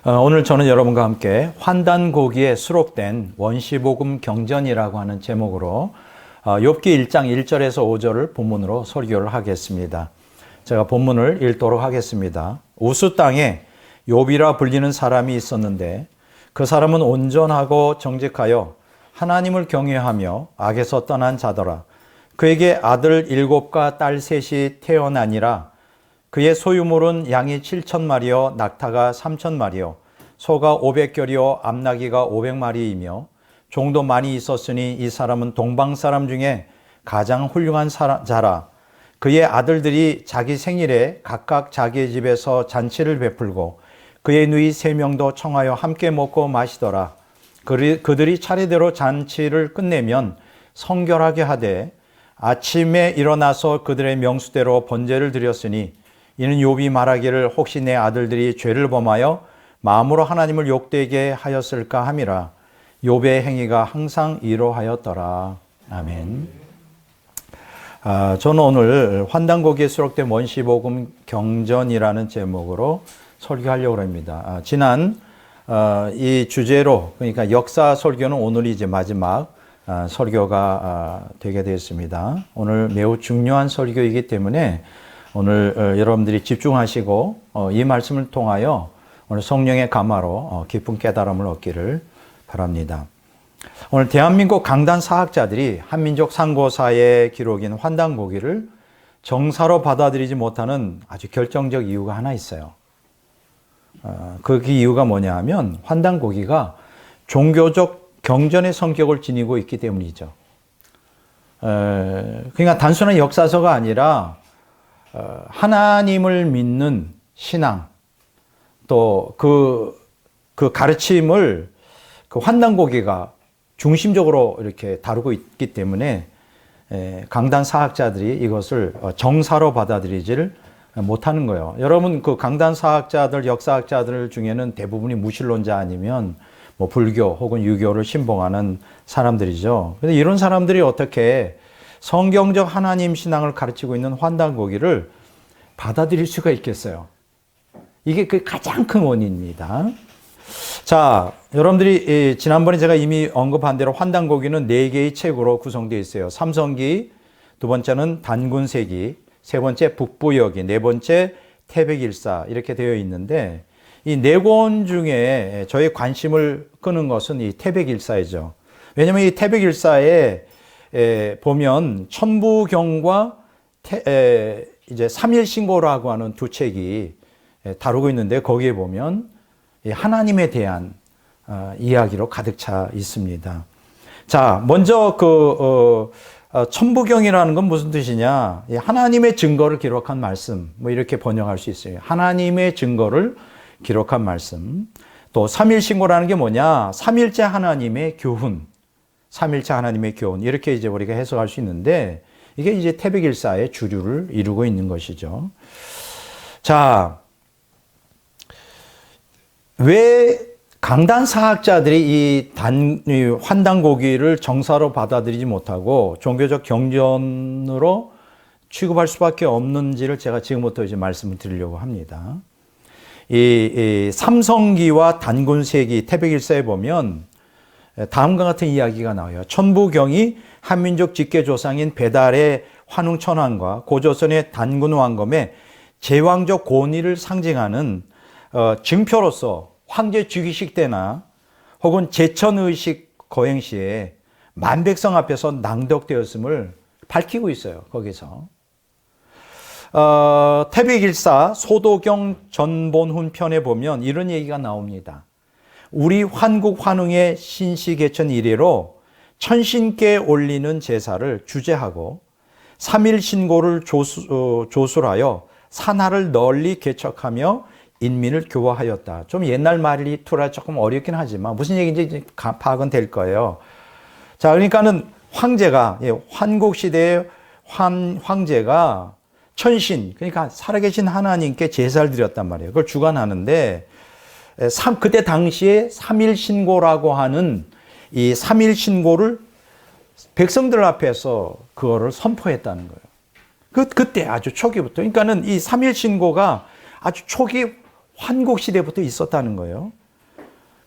오늘 저는 여러분과 함께 환단고기에 수록된 원시복음 경전이라고 하는 제목으로 욥기 1장 1절에서 5절을 본문으로 설교를 하겠습니다. 제가 본문을 읽도록 하겠습니다. 우스 땅에 욥이라 불리는 사람이 있었는데 그 사람은 온전하고 정직하여 하나님을 경외하며 악에서 떠난 자더라. 그에게 아들 7과 딸 3이 태어나니라. 그의 소유물은 양이 7,000마리요 낙타가 3,000마리요 소가 500결이요 암나귀가 500마리이며 종도 많이 있었으니 이 사람은 동방 사람 중에 가장 훌륭한 자라. 그의 아들들이 자기 생일에 각각 자기의 집에서 잔치를 베풀고 그의 누이 3명도 청하여 함께 먹고 마시더라. 그들이 차례대로 잔치를 끝내면 성결하게 하되 아침에 일어나서 그들의 명수대로 번제를 드렸으니 이는 욥이 말하기를 혹시 내 아들들이 죄를 범하여 마음으로 하나님을 욕되게 하였을까 함이라. 욥의 행위가 항상 이러하였더라. 아멘. 저는 오늘 환단고기에 수록된 원시복음 경전이라는 제목으로 설교하려고 합니다. 지난 이 주제로, 그러니까 역사 설교는 오늘이 이제 마지막 설교가 되게 되었습니다. 오늘 매우 중요한 설교이기 때문에 오늘 여러분들이 집중하시고 이 말씀을 통하여 오늘 성령의 감화로 깊은 깨달음을 얻기를 바랍니다. 오늘 대한민국 강단 사학자들이 한민족 상고사의 기록인 환단고기를 정사로 받아들이지 못하는 아주 결정적 이유가 하나 있어요. 그 이유가 뭐냐 하면 환단고기가 종교적 경전의 성격을 지니고 있기 때문이죠. 그러니까 단순한 역사서가 아니라 하나님을 믿는 신앙, 또 그 가르침을 그 환단고기가 중심적으로 이렇게 다루고 있기 때문에 강단 사학자들이 이것을 정사로 받아들이지를 못하는 거예요. 여러분, 그 강단 사학자들, 역사학자들 중에는 대부분이 무신론자 아니면 뭐 불교 혹은 유교를 신봉하는 사람들이죠. 그런데 이런 사람들이 어떻게 성경적 하나님 신앙을 가르치고 있는 환단고기를 받아들일 수가 있겠어요? 이게 그 가장 큰 원인입니다. 자, 여러분들이 지난번에 제가 이미 언급한 대로 환단고기는 4개의 책으로 구성되어 있어요. 삼성기, 두 번째는 단군세기, 세 번째 북부여기, 네 번째 태백일사 이렇게 되어 있는데 이 4권 중에 저의 관심을 끄는 것은 이 태백일사이죠. 왜냐하면 이 태백일사에 보면 천부경과 이제 삼일신고라고 하는 두 책이 다루고 있는데 거기에 보면 하나님에 대한 이야기로 가득 차 있습니다. 자, 먼저 천부경이라는 건 무슨 뜻이냐? 하나님의 증거를 기록한 말씀, 뭐 이렇게 번역할 수 있어요. 하나님의 증거를 기록한 말씀. 또 삼일신고라는 게 뭐냐? 삼일째 하나님의 교훈. 삼일째 하나님의 교훈. 이렇게 이제 우리가 해석할 수 있는데 이게 이제 태백일사의 주류를 이루고 있는 것이죠. 자, 왜 강단 사학자들이 이 환단고기를 정사로 받아들이지 못하고 종교적 경전으로 취급할 수밖에 없는지를 제가 지금부터 이제 말씀을 드리려고 합니다. 이 삼성기와 단군세기, 태백일사에 보면 다음과 같은 이야기가 나와요. 천부경이 한민족 직계조상인 배달의 환웅천왕과 고조선의 단군왕검의 제왕적 권위를 상징하는 증표로서 황제 즉위식 때나 혹은 제천의식 거행 시에 만백성 앞에서 낭독되었음을 밝히고 있어요. 거기서 태백일사 소도경 전본훈 편에 보면 이런 얘기가 나옵니다. 우리 환국 환웅의 신시개천 이래로 천신께 올리는 제사를 주제하고 삼일신고를 조술하여 산하를 널리 개척하며 인민을 교화하였다. 좀 옛날 말이라 조금 어렵긴 하지만 무슨 얘기인지 파악은 될 거예요. 자, 그러니까는 황제가, 환국시대의 황제가 천신, 그러니까 살아계신 하나님께 제사를 드렸단 말이에요. 그걸 주관하는데 그때 당시에 삼일신고라고 하는 이 삼일신고를 백성들 앞에서 그거를 선포했다는 거예요. 그때 아주 초기부터. 그러니까는 이 삼일신고가 아주 초기 환국 시대부터 있었다는 거예요.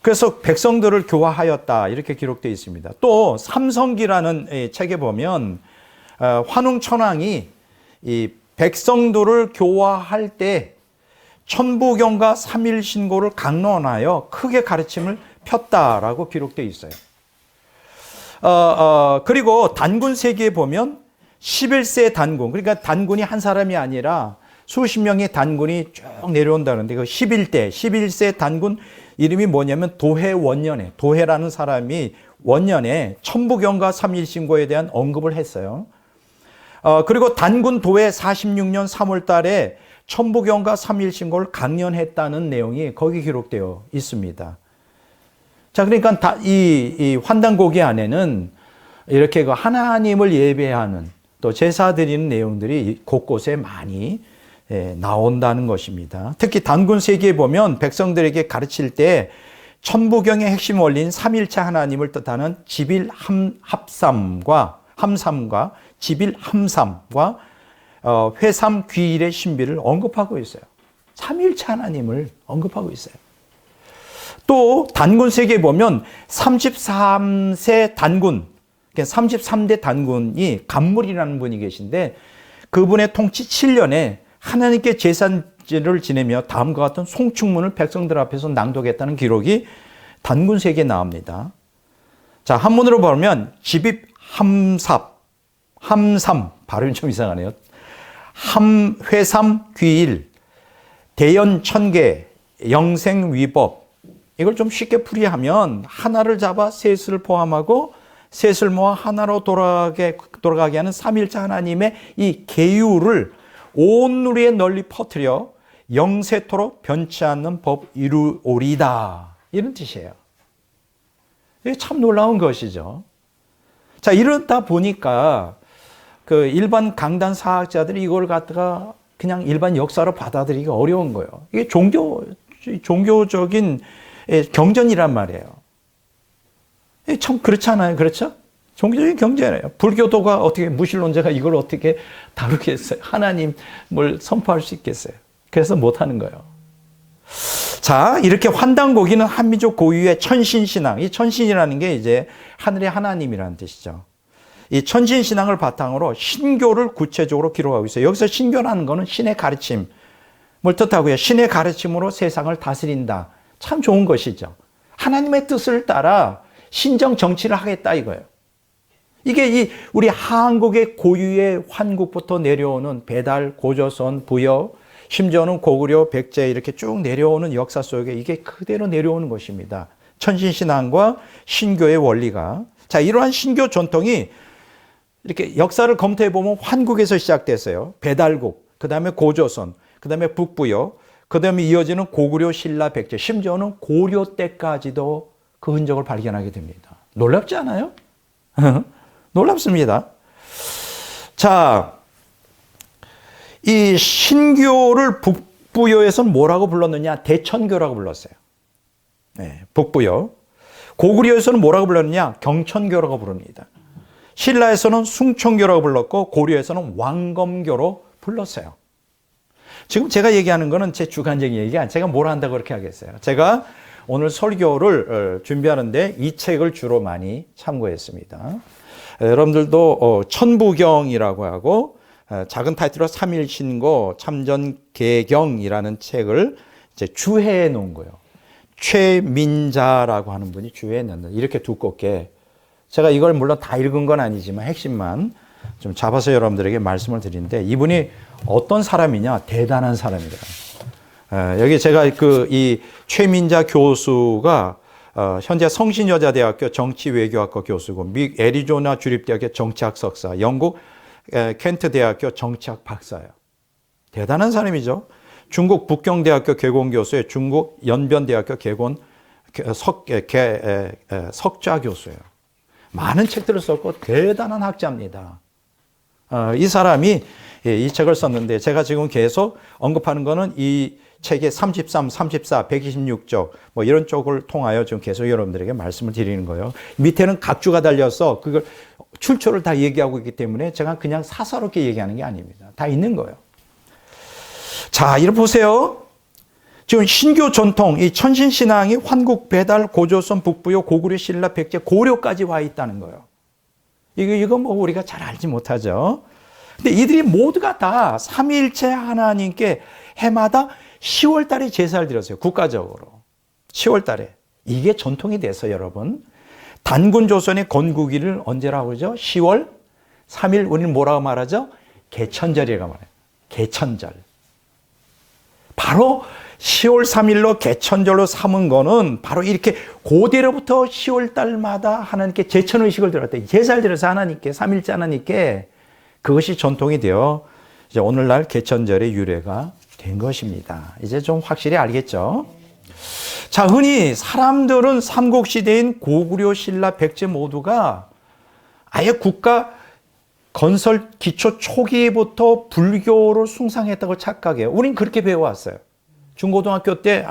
그래서 백성들을 교화하였다 이렇게 기록되어 있습니다. 또 삼성기라는 책에 보면 환웅천왕이 이 백성들을 교화할 때 천부경과 삼일신고를 강론하여 크게 가르침을 폈다라고 기록되어 있어요. 그리고 단군세기에 보면 11세 단군, 그러니까 단군이 한 사람이 아니라 수십 명의 단군이 쭉 내려온다는데 그 11세 단군 이름이 뭐냐면 도해원년에, 도해라는 사람이 원년에 천부경과 삼일신고에 대한 언급을 했어요. 그리고 단군 도해 46년 3월 달에 천부경과 삼일신고를 강연했다는 내용이 거기 기록되어 있습니다. 자, 그러니까 이 환단고기 안에는 이렇게 그 하나님을 예배하는 또 제사 드리는 내용들이 곳곳에 많이 나온다는 것입니다. 특히 단군세기에 보면 백성들에게 가르칠 때 천부경의 핵심 원리인 삼일체 하나님을 뜻하는 지빌함삼과 지빌함삼과 회삼귀일의 신비를 언급하고 있어요. 삼일체 하나님을 언급하고 있어요. 또 단군세기에 보면 33세 단군, 33대 단군이 감물이라는 분이 계신데 그분의 통치 7년에 하나님께 제사를 지내며 다음과 같은 송축문을 백성들 앞에서 낭독했다는 기록이 단군세기에 나옵니다. 자, 한문으로 보면 지빕함삼, 발음이 좀 이상하네요. 회삼귀일, 대연천계, 영생위법, 이걸 좀 쉽게 풀이하면 하나를 잡아 셋을 포함하고 셋을 모아 하나로 돌아가게 하는 삼일체 하나님의 이 계율을 온 누리에 널리 퍼뜨려 영세토록 변치 않는 법 이루오리다, 이런 뜻이에요. 이게 참 놀라운 것이죠. 자, 이러다 보니까 그 일반 강단 사학자들이 이걸 갖다가 그냥 일반 역사로 받아들이기가 어려운 거예요. 이게 종교적인 경전이란 말이에요. 참 그렇지 않아요? 그렇죠? 종교적인 경전이에요. 불교도가 어떻게, 무신론자가 이걸 어떻게 다루겠어요? 하나님을 선포할 수 있겠어요? 그래서 못하는 거예요. 자, 이렇게 환단고기는 한민족 고유의 천신신앙, 이 천신이라는 게 이제 하늘의 하나님이라는 뜻이죠. 이 천신신앙을 바탕으로 신교를 구체적으로 기록하고 있어요. 여기서 신교라는 거는 신의 가르침을 뜻하고요. 신의 가르침으로 세상을 다스린다. 참 좋은 것이죠. 하나님의 뜻을 따라 신정 정치를 하겠다 이거예요. 이게 우리 한국의 고유의 환국부터 내려오는 배달, 고조선, 부여, 심지어는 고구려, 백제 이렇게 쭉 내려오는 역사 속에 이게 그대로 내려오는 것입니다. 천신신앙과 신교의 원리가. 자, 이러한 신교 전통이 이렇게 역사를 검토해 보면 환국에서 시작됐어요. 배달국, 그 다음에 고조선, 그 다음에 북부여, 그 다음에 이어지는 고구려, 신라, 백제, 심지어는 고려 때까지도 그 흔적을 발견하게 됩니다. 놀랍지 않아요? 놀랍습니다. 자, 이 신교를 북부여에서는 뭐라고 불렀느냐? 대천교라고 불렀어요. 네, 북부여. 고구려에서는 뭐라고 불렀느냐? 경천교라고 부릅니다. 신라에서는 숭천교라고 불렀고 고려에서는 왕검교로 불렀어요. 지금 제가 얘기하는 거는 제 주관적인 얘기가 아니라 제가 뭘 한다고 그렇게 하겠어요. 제가 오늘 설교를 준비하는데 이 책을 주로 많이 참고했습니다. 여러분들도 천부경이라고 하고 작은 타이틀로 삼일신고 참전개경이라는 책을 이제 주해해 놓은 거예요. 최민자라고 하는 분이 주해해 놨는데 이렇게 두껍게, 제가 이걸 물론 다 읽은 건 아니지만 핵심만 좀 잡아서 여러분들에게 말씀을 드리는데, 이분이 어떤 사람이냐? 대단한 사람이다. 여기 제가 이 최민자 교수가 현재 성신여자대학교 정치외교학과 교수고, 미 애리조나 주립대학교 정치학 석사, 영국 켄트대학교 정치학 박사예요. 대단한 사람이죠. 중국 북경대학교 개공교수예요. 중국 연변대학교 석좌 교수예요. 많은 책들을 썼고 대단한 학자입니다. 이 사람이 이 책을 썼는데, 제가 지금 계속 언급하는 거는 이 책의 33, 34, 126쪽 뭐 이런 쪽을 통하여 지금 계속 여러분들에게 말씀을 드리는 거예요. 밑에는 각주가 달려서 그걸 출처를 다 얘기하고 있기 때문에 제가 그냥 사사롭게 얘기하는 게 아닙니다. 다 있는 거예요. 자, 이렇게 보세요. 지금 신교 전통, 이 천신신앙이 환국, 배달, 고조선, 북부요, 고구려, 신라, 백제, 고려까지 와 있다는 거예요. 이거 뭐 우리가 잘 알지 못하죠. 근데 이들이 모두가 다 삼위일체 하나님께 해마다 10월 달에 제사를 드렸어요. 국가적으로. 10월 달에. 이게 전통이 돼서 여러분. 단군 조선의 건국일을 언제라고 그러죠? 10월 3일 우리는 뭐라고 말하죠? 개천절이라고 말해요. 개천절. 바로 10월 3일로 개천절로 삼은 거는 바로 이렇게 고대로부터 10월 달마다 하나님께 제천의식을 드렸다. 제사를 드려서 하나님께, 삼일째 하나님께 그것이 전통이 되어 이제 오늘날 개천절의 유래가 된 것입니다. 이제 좀 확실히 알겠죠? 자, 흔히 사람들은 삼국시대인 고구려, 신라, 백제 모두가 아예 국가 건설 기초 초기부터 불교를 숭상했다고 착각해요. 우린 그렇게 배워왔어요. 중고등학교 때,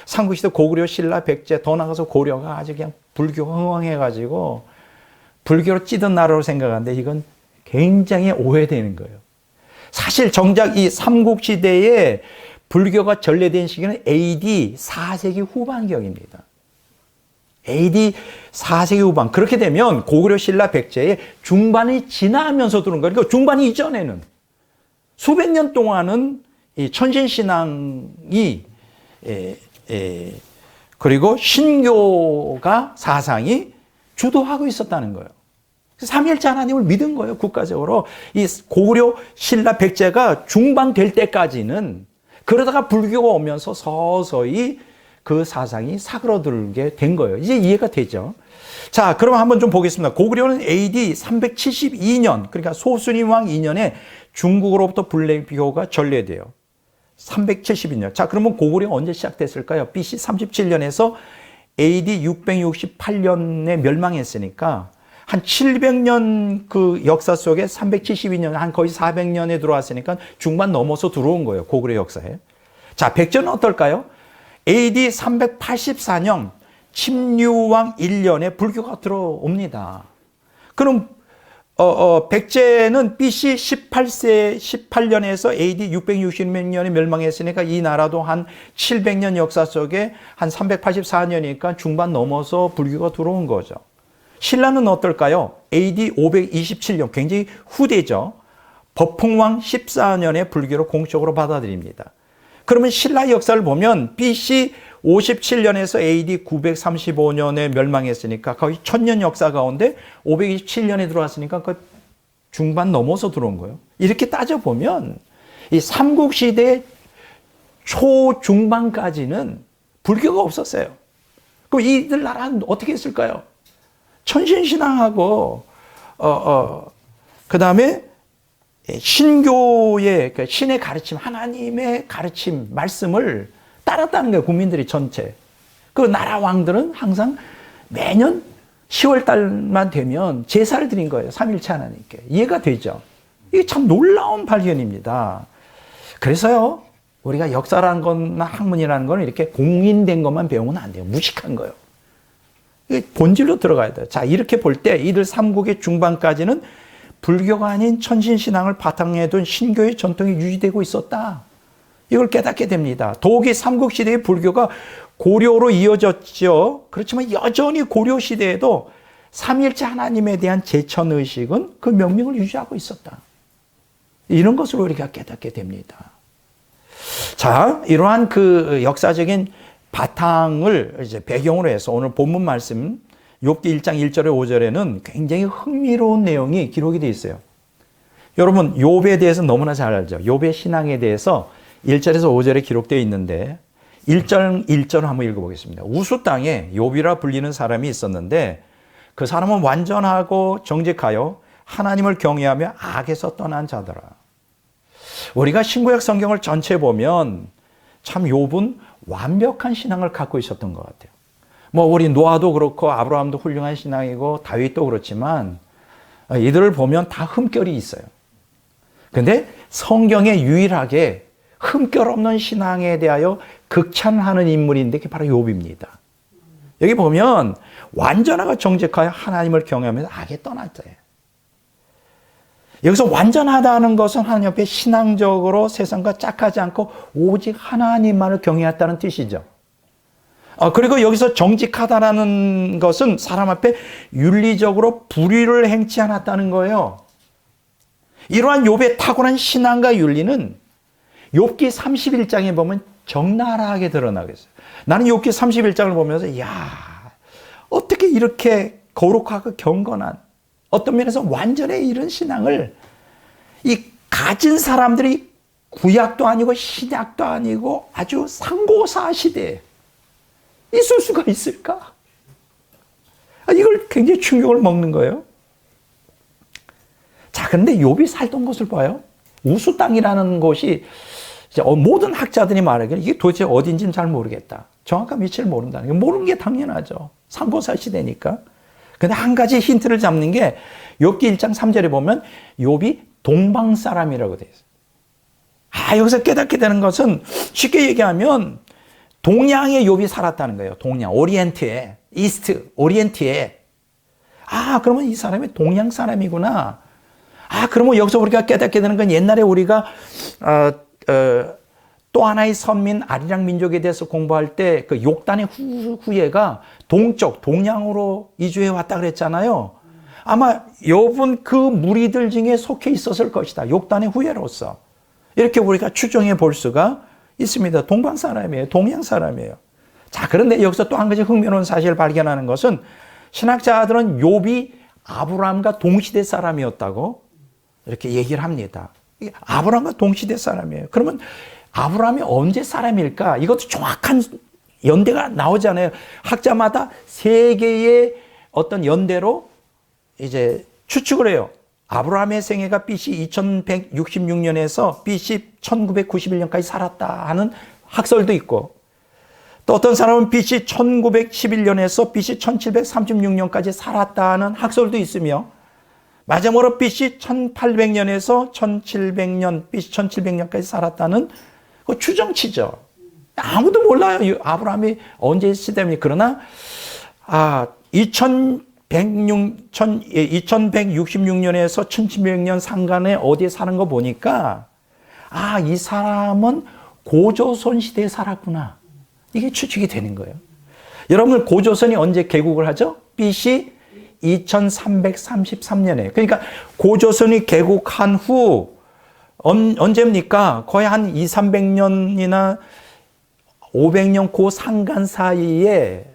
삼국시대 고구려, 신라, 백제, 더 나가서 고려가 아주 그냥 불교가 흥왕해가지고 불교로 찌든 나라로 생각하는데 이건 굉장히 오해되는 거예요. 사실 정작 이 삼국시대에 불교가 전래된 시기는 AD 4세기 후반경입니다. AD 4세기 후반. 그렇게 되면 고구려, 신라, 백제의 중반이 지나면서 들어온 거예요. 그러니까 중반이 이전에는 수백 년 동안은 이 천신신앙이 그리고 신교가 사상이 주도하고 있었다는 거예요. 삼위일체 하나님을 믿은 거예요. 국가적으로. 이 고구려, 신라, 백제가 중반 될 때까지는 그러다가 불교가 오면서 서서히 그 사상이 사그러들게 된 거예요. 이제 이해가 되죠. 자, 그럼 한번 좀 보겠습니다. 고구려는 AD 372년, 그러니까 소순임왕 2년에 중국으로부터 불교가 전래돼요. 372년. 자, 그러면 고구려가 언제 시작됐을까요? BC 37년에서 AD 668년에 멸망했으니까 한 700년 그 역사 속에 372년, 한 거의 400년에 들어왔으니까 중반 넘어서 들어온 거예요. 고구려 역사에. 자, 백제는 어떨까요? AD 384년 침류왕 1년에 불교가 들어옵니다. 그럼 백제는 BC 18년에서 AD 660년에 멸망했으니까 이 나라도 한 700년 역사 속에 한 384년이니까 중반 넘어서 불교가 들어온 거죠. 신라는 어떨까요? AD 527년, 굉장히 후대죠. 법흥왕 14년에 불교를 공식적으로 받아들입니다. 그러면 신라 역사를 보면 BC 57년에서 AD 935년에 멸망했으니까 거의 1000년 역사 가운데 527년에 들어왔으니까 그 중반 넘어서 들어온 거예요. 이렇게 따져보면 이 삼국시대 초중반까지는 불교가 없었어요. 그럼 이들 나라는 어떻게 했을까요? 천신신앙하고 그 다음에 신교의, 그러니까 신의 가르침, 하나님의 가르침, 말씀을 따랐다는 거예요. 국민들이 전체. 그 나라 왕들은 항상 매년 10월 달만 되면 제사를 드린 거예요. 삼일체 하나님께. 이해가 되죠? 이게 참 놀라운 발견입니다. 그래서요, 우리가 역사라는 거나 학문이라는 거는 이렇게 공인된 것만 배우면 안 돼요. 무식한 거예요. 본질로 들어가야 돼요. 자, 이렇게 볼 때 이들 삼국의 중반까지는 불교가 아닌 천신신앙을 바탕에 둔 신교의 전통이 유지되고 있었다. 이걸 깨닫게 됩니다. 더욱이 삼국시대의 불교가 고려로 이어졌죠. 그렇지만 여전히 고려시대에도 삼위일체 하나님에 대한 제천의식은 그 명명을 유지하고 있었다. 이런 것을 우리가 깨닫게 됩니다. 자, 이러한 그 역사적인 바탕을 이제 배경으로 해서 오늘 본문 말씀 욥기 1장 1절에 5절에는 굉장히 흥미로운 내용이 기록이 되어 있어요. 여러분, 욥에 대해서 너무나 잘 알죠. 욥의 신앙에 대해서 1절에서 5절에 기록되어 있는데 1절을 한번 읽어보겠습니다. 우수 땅에 욥이라 불리는 사람이 있었는데 그 사람은 완전하고 정직하여 하나님을 경외하며 악에서 떠난 자더라. 우리가 신구약 성경을 전체 보면 참 욥은 완벽한 신앙을 갖고 있었던 것 같아요. 뭐 우리 노아도 그렇고 아브라함도 훌륭한 신앙이고 다윗도 그렇지만 이들을 보면 다 흠결이 있어요. 근데 성경에 유일하게 흠결 없는 신앙에 대하여 극찬하는 인물인데 그게 바로 욥입니다. 여기 보면 완전하고 정직하여 하나님을 경외하면서 악에 떠났어요. 여기서 완전하다는 것은 하나님 앞에 신앙적으로 세상과 짝하지 않고 오직 하나님만을 경외했다는 뜻이죠. 그리고 여기서 정직하다라는 것은 사람 앞에 윤리적으로 불의를 행치 않았다는 거예요. 이러한 욥의 탁월한 신앙과 윤리는 욥기 31장에 보면 적나라하게 드러나겠어요. 나는 욥기 31장을 보면서 어떻게 이렇게 거룩하고 경건한, 어떤 면에서 완전히 이런 신앙을 이 가진 사람들이 구약도 아니고 신약도 아니고 아주 상고사 시대에 있을 수가 있을까? 이걸 굉장히 충격을 먹는 거예요. 자, 그런데 욥이 살던 곳을 봐요. 우수 땅이라는 곳이 모든 학자들이 말하기를 이게 도대체 어딘지는 잘 모르겠다. 정확한 위치를 모른다는 게, 모르는 게 당연하죠. 상고사 시대니까. 근데 한 가지 힌트를 잡는 게 욥기 1장 3절에 보면 욥이 동방 사람이라고 되어 있어요. 여기서 깨닫게 되는 것은 쉽게 얘기하면 동양에 욥이 살았다는 거예요. 동양, 오리엔트에, 이스트, 오리엔트에. 그러면 이 사람이 동양 사람이구나. 그러면 여기서 우리가 깨닫게 되는 건 옛날에 우리가 또 하나의 선민 아리랑 민족에 대해서 공부할 때 그 욕단의 후예가 동쪽, 동양으로 이주해 왔다 그랬잖아요. 아마 욥은 그 무리들 중에 속해 있었을 것이다. 욕단의 후예로서. 이렇게 우리가 추정해 볼 수가 있습니다. 동방 사람이에요. 동양 사람이에요. 자, 그런데 여기서 또 한 가지 흥미로운 사실을 발견하는 것은 신학자들은 욥이 아브라함과 동시대 사람이었다고 이렇게 얘기를 합니다. 아브라함과 동시대 사람이에요. 그러면 아브라함이 언제 사람일까? 이것도 정확한 연대가 나오잖아요. 학자마다 세 개의 어떤 연대로 이제 추측을 해요. 아브라함의 생애가 BC 2166년에서 BC 1991년까지 살았다 하는 학설도 있고, 또 어떤 사람은 BC 1911년에서 BC 1736년까지 살았다는 학설도 있으며, 마지막으로 BC 1800년에서 1700년, BC 1700년까지 살았다는 그 추정치죠. 아무도 몰라요. 아브라함이 언제 시대입니까? 그러나 2166년에서 1700년 상간에 어디에 사는 거 보니까 이 사람은 고조선 시대에 살았구나. 이게 추측이 되는 거예요. 여러분, 고조선이 언제 개국을 하죠? BC 2333년에. 그러니까 고조선이 개국한 후 언제입니까? 거의 한 200~300년이나 500년 그 상간 사이에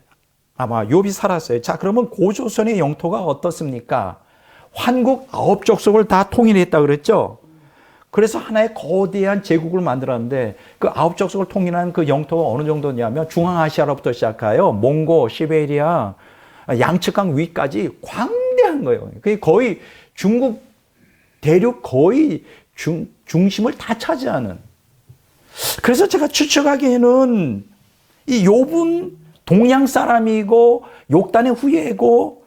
아마 욥이 살았어요. 자, 그러면 고조선의 영토가 어떻습니까? 환국 9족속을 다 통일했다 그랬죠? 그래서 하나의 거대한 제국을 만들었는데 그 9족속을 통일한 그 영토가 어느 정도냐면 중앙아시아로부터 시작하여 몽고, 시베리아, 양측강 위까지 광대한 거예요. 그게 거의 중국 대륙 거의 중심을 다 차지하는. 그래서 제가 추측하기에는 이 욥은 동양 사람이고 욕단의 후예고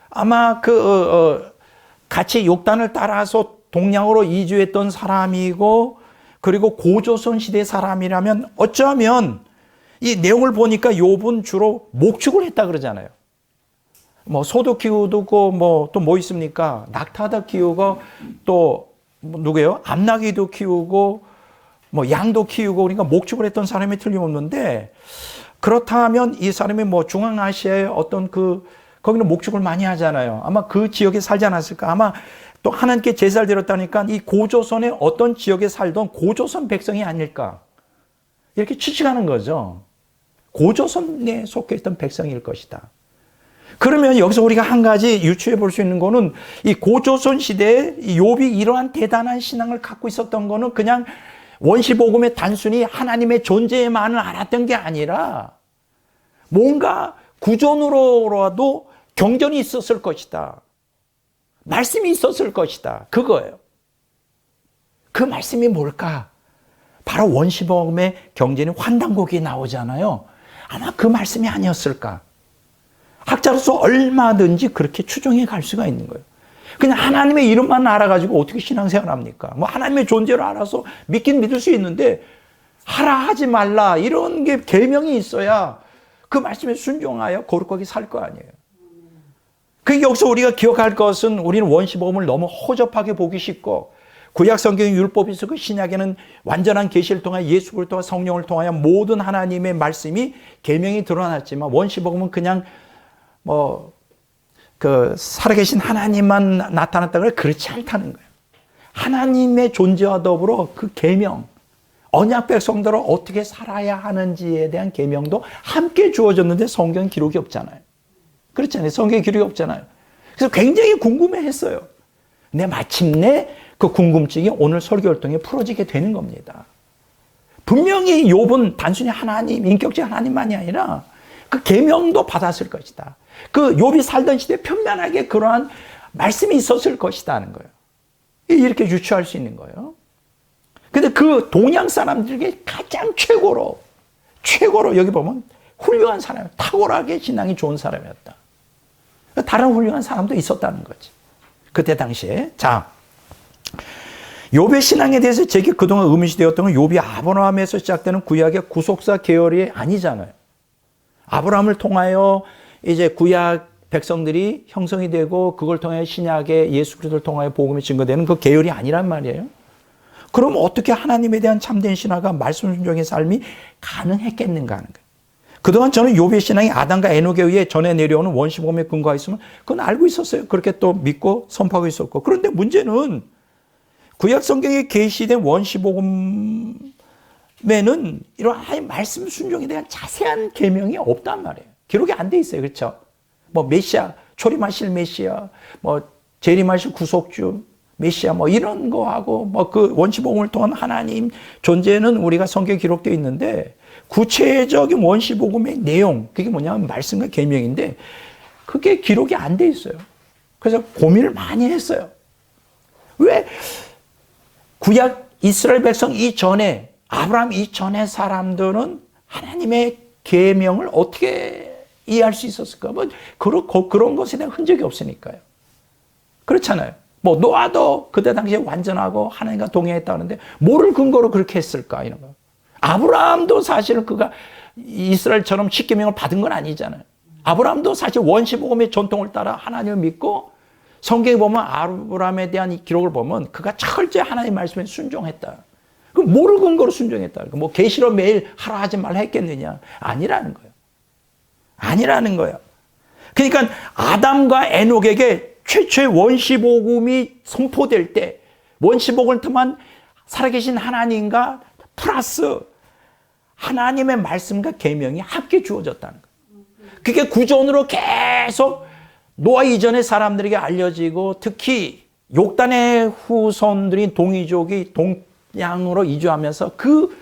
아마 같이 욕단을 따라서 동양으로 이주했던 사람이고, 그리고 고조선 시대 사람이라면 어쩌면 이 내용을 보니까 욥은 주로 목축을 했다 그러잖아요. 뭐 소도 키우고 또 뭐 있습니까? 낙타도 키우고 또 누구예요? 암나귀도 키우고 뭐 양도 키우고, 그러니까 목축을 했던 사람이 틀림없는데, 그렇다면 이 사람이 뭐 중앙아시아의 어떤 거기는 목축을 많이 하잖아요. 아마 그 지역에 살지 않았을까? 아마 또 하나님께 제사를 드렸다니까 이 고조선의 어떤 지역에 살던 고조선 백성이 아닐까? 이렇게 추측하는 거죠. 고조선에 속해 있던 백성일 것이다. 그러면 여기서 우리가 한 가지 유추해 볼 수 있는 거는 이 고조선 시대에 욥이 이러한 대단한 신앙을 갖고 있었던 거는 그냥 원시복음의 단순히 하나님의 존재만을 알았던 게 아니라 뭔가 구존으로라도 경전이 있었을 것이다. 말씀이 있었을 것이다. 그거예요. 그 말씀이 뭘까? 바로 원시복음의 경전이 환단곡이 나오잖아요. 아마 그 말씀이 아니었을까? 학자로서 얼마든지 그렇게 추정해 갈 수가 있는 거예요. 그냥 하나님의 이름만 알아가지고 어떻게 신앙생활 합니까? 뭐 하나님의 존재를 알아서 믿긴 믿을 수 있는데 하라 하지 말라 이런 게 계명이 있어야 그 말씀에 순종하여 거룩하게 살 거 아니에요. 여기서 우리가 기억할 것은 우리는 원시복음을 너무 허접하게 보기 쉽고 구약 성경의 율법이 있었고 신약에는 완전한 계시를 통하여 예수 그리스도와 성령을 통하여 모든 하나님의 말씀이 계명이 드러났지만 원시복음은 그냥 살아계신 하나님만 나타났다고 해서 그렇지 않다는 거예요. 하나님의 존재와 더불어 그 계명, 언약 백성들은 어떻게 살아야 하는지에 대한 계명도 함께 주어졌는데 성경 기록이 없잖아요. 그렇잖아요. 성경에 기록이 없잖아요. 그래서 굉장히 궁금해했어요. 근데 마침내 그 궁금증이 오늘 설교를 통해 풀어지게 되는 겁니다. 분명히 욥은 단순히 하나님, 인격적 하나님만이 아니라 그 계명도 받았을 것이다. 그 욥이 살던 시대에 편면하게 그러한 말씀이 있었을 것이다 하는 거예요. 이렇게 유추할 수 있는 거예요. 근데 그 동양 사람들에게 가장 최고로 여기 보면 훌륭한 사람, 탁월하게 신앙이 좋은 사람이었다. 다른 훌륭한 사람도 있었다는 거지. 그때 당시에. 자, 욥의 신앙에 대해서 제게 그동안 의문시되었던 건 욥이 아브라함에서 시작되는 구약의 구속사 계열이 아니잖아요. 아브라함을 통하여 이제 구약 백성들이 형성이 되고 그걸 통해 신약의 예수 그리스도를 통하여 복음이 증거되는 그 계열이 아니란 말이에요. 그럼 어떻게 하나님에 대한 참된 신화가 말씀 순종의 삶이 가능했겠는가 하는 거예요. 그동안 저는 욥의 신앙이 아담과 에녹에 의해 전해 내려오는 원시복음에 근거가 있으면 그건 알고 있었어요. 그렇게 또 믿고 선포하고 있었고. 그런데 문제는 구약 성경에 계시된 원시복음에는 이러한 말씀 순종에 대한 자세한 계명이 없단 말이에요. 기록이 안 돼 있어요. 그렇죠? 메시아, 초림하실 메시아, 재림하실 구속주, 메시아 이런 거하고 그 원시복음을 통한 하나님 존재는 우리가 성경에 기록되어 있는데 구체적인 원시복음의 내용, 그게 뭐냐면 말씀과 계명인데 그게 기록이 안 돼 있어요. 그래서 고민을 많이 했어요. 왜 구약 이스라엘 백성 이전에 아브라함 이전의 사람들은 하나님의 계명을 어떻게 이해할 수 있었을까? 그런 것에 대한 흔적이 없으니까요. 그렇잖아요. 노아도 그때 당시에 완전하고 하나님과 동행했다는데 뭐를 근거로 그렇게 했을까? 이런 거. 아브라함도 사실은 그가 이스라엘처럼 십계명을 받은 건 아니잖아요. 아브라함도 사실 원시복음의 전통을 따라 하나님을 믿고 성경에 보면 아브라함에 대한 이 기록을 보면 그가 철저히 하나님의 말씀에 순종했다. 그럼 뭐를 근거로 순종했다? 계시로 매일 하라 하지 말라 했겠느냐? 아니라는 거예요. 아니라는 거예요. 그러니까 아담과 에녹에게 최초의 원시복음이 선포될 때 원시복음을 통한 살아계신 하나님과 플러스 하나님의 말씀과 계명이 함께 주어졌다는 거예요. 그게 구전으로 계속 노아 이전의 사람들에게 알려지고 특히 욕단의 후손들인 동이족이 동양으로 이주하면서 그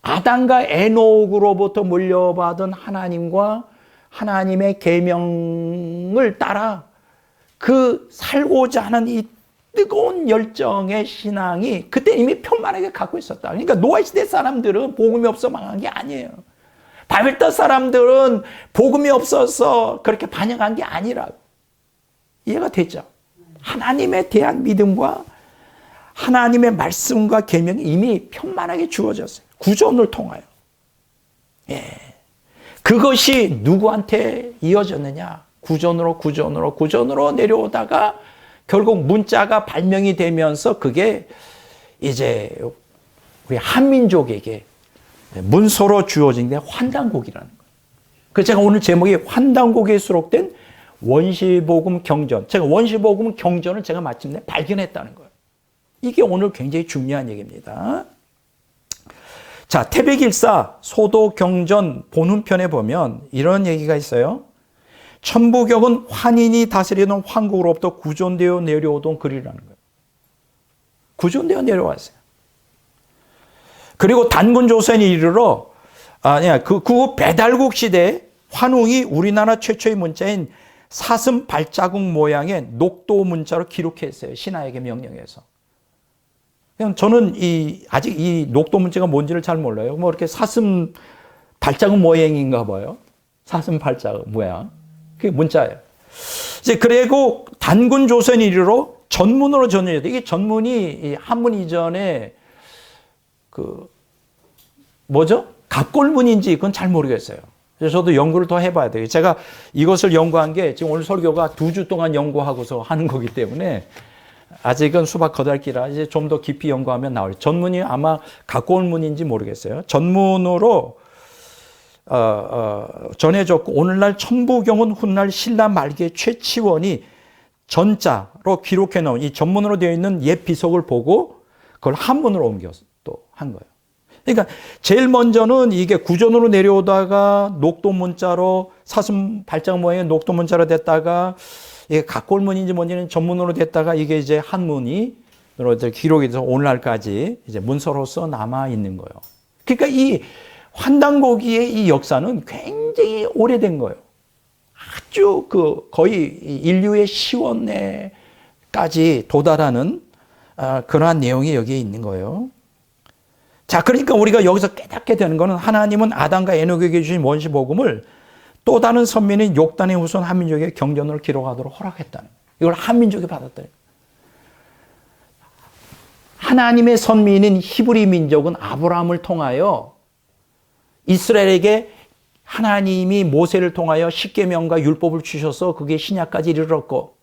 아담과 에녹으로부터 물려받은 하나님과 하나님의 계명을 따라 그 살고자 하는 이 뜨거운 열정의 신앙이 그때 이미 편만하게 갖고 있었다. 그러니까 노아 시대 사람들은 복음이 없어 망한 게 아니에요. 바벨탑 사람들은 복음이 없어서 그렇게 반영한 게 아니라고. 이해가 되죠? 하나님에 대한 믿음과 하나님의 말씀과 계명이 이미 편만하게 주어졌어요. 구전을 통하여. 예. 그것이 누구한테 이어졌느냐? 구전으로 내려오다가 결국 문자가 발명이 되면서 그게 이제 우리 한민족에게 문서로 주어진 게 환단곡이라는 거예요. 그래서 제가 오늘 제목이 환단곡에 수록된 원시복음 경전. 제가 원시복음 경전을 제가 마침내 발견했다는 거예요. 이게 오늘 굉장히 중요한 얘기입니다. 자, 태백일사 소도경전 본문편에 보면 이런 얘기가 있어요. 천부경은 환인이 다스리는 황국으로부터 구존되어 내려오던 글이라는 거예요. 구존되어 내려왔어요. 그리고 단군조선이 이르러 그 배달국 시대에 환웅이 우리나라 최초의 문자인 사슴 발자국 모양의 녹도 문자로 기록했어요. 신하에게 명령해서. 저는 아직 이 녹도 문자가 뭔지를 잘 몰라요. 이렇게 사슴 발자국 모양인가 봐요. 사슴 발자국 모양. 그게 문자예요. 이제 그리고 단군 조선 이르러 전문으로 전해야 돼. 이게 전문이 한문 이전에 갑골문인지 그건 잘 모르겠어요. 그래서 저도 연구를 더 해봐야 돼요. 제가 이것을 연구한 게 지금 오늘 설교가 2주 동안 연구하고서 하는 거기 때문에 아직은 수박 거달기라 이제 좀 더 깊이 연구하면 나올. 전문이 아마 갖고 온 문인지 모르겠어요. 전문으로 전해졌고 오늘날 천부경은 훗날 신라 말기의 최치원이 전자로 기록해 놓은 이 전문으로 되어 있는 옛 비석을 보고 그걸 한문으로 옮겨서 또 한 거예요. 그러니까 제일 먼저는 이게 구전으로 내려오다가 녹도 문자로 사슴 발자국 모양의 녹도 문자로 됐다가 이게 각골문인지 뭔지는 전문으로 됐다가 이게 이제 한문이 기록이 돼서 오늘날까지 이제 문서로서 남아 있는 거예요. 그러니까 이 환단고기의 이 역사는 굉장히 오래된 거예요. 아주 거의 인류의 시원에까지 도달하는 그러한 내용이 여기에 있는 거예요. 자, 그러니까 우리가 여기서 깨닫게 되는 것은 하나님은 아담과 에녹에게 주신 원시 복음을 또 다른 선민인 욕단의 후손 한민족의 경전으로 기록하도록 허락했다는 거예요. 이걸 한민족이 받았다는 거예요. 하나님의 선민인 히브리 민족은 아브라함을 통하여 이스라엘에게 하나님이 모세를 통하여 십계명과 율법을 주셔서 그게 신약까지 이르렀고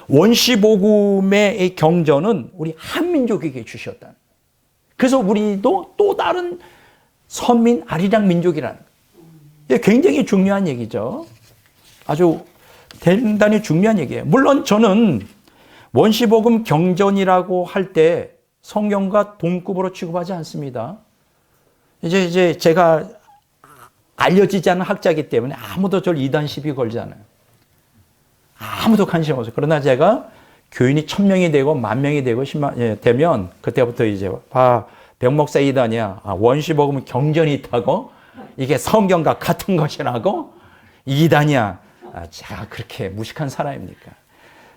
원시 복음의 경전은 우리 한민족에게 주셨다는 거예요. 그래서 우리도 또 다른 선민 아리랑 민족이라는 거예요. 이게 굉장히 중요한 얘기죠. 아주 대단히 중요한 얘기예요. 물론 저는 원시복음 경전이라고 할 때 성경과 동급으로 취급하지 않습니다. 이제 제가 알려지지 않은 학자이기 때문에 아무도 저를 이단 시비 걸지 않아요. 아무도 관심 없어요. 그러나 제가 교인이 1000명이 되고 10,000명이 되고 10만 되면 그때부터 이제 백목사 이단이야. 원시복음은 경전이 있다고 이게 성경과 같은 것이라고 이단이야. 제가 그렇게 무식한 사람입니까?